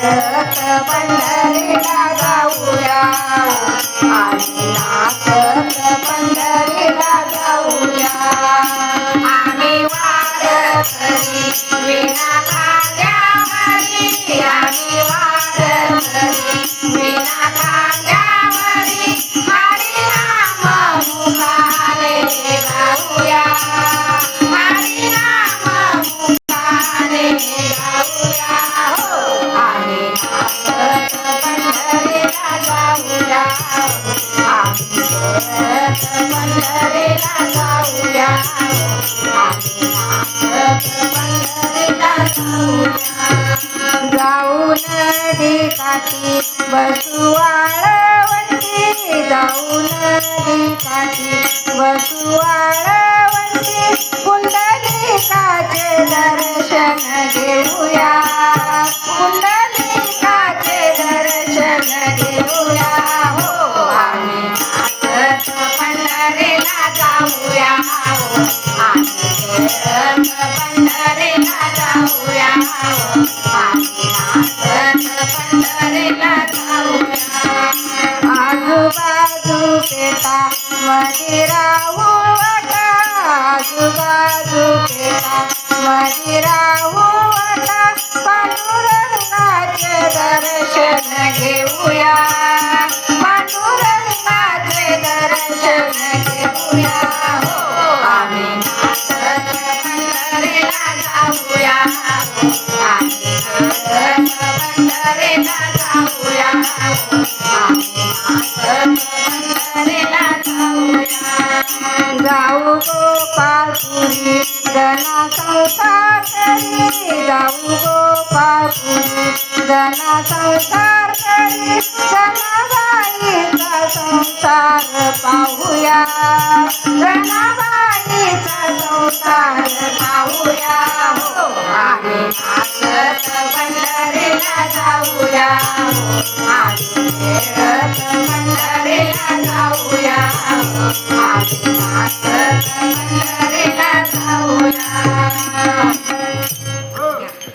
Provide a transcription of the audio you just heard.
नाचत पंढरीला जाऊया आम्ही नाचत पंढरीला जाऊया आम्ही वारकरी विना खांद्यावरी आम्ही वारकरी विना खांद्यावरी हरी नाम मुखाने गाऊया हरी नाम मुखाने गाऊया हो आम्ही नाचत पंढरीला जाऊया आम्ही नाचत पंढरीला जाऊया आम्ही नाचत पंढरीला जाऊया जाऊ नदी काठी बसू वाळवंटी जाऊ नदी काठी बसू वाळवंटी पुंडलिकाचे दर्शन घेऊया पुंडलिकाचे दर्शन घेऊया हो आम्ही नाचत पंढरीला जाऊया हो आम्ही नाचत पंढरीला जाऊया हो आम्ही नाचत पंढरीला जाऊया आजूबाजू पेटा मदिराहू वाटा आजूबाजू पेटा मदिराहू वाटा पांडुरंगाचे दर्शन घेऊया पांडुरंगाचे दर्शन घेऊया हो आम्ही नाचत पंढरीला जाऊया हो आम्ही नाचत पंढरीला जाऊया हो आम्ही नाचत पंढरीला जाऊया जाऊ गोपाळपुरी जना संसार करी जाऊ गोपाळपुरी जना संसार करी जनाबाईचा संसार पाहूया जनाबाईचा संसार पाहूया हो आम्ही नाचत पंढरीला जाऊया हो आम्ही खेळत पंढरीला जाऊया हो आम्ही नाचत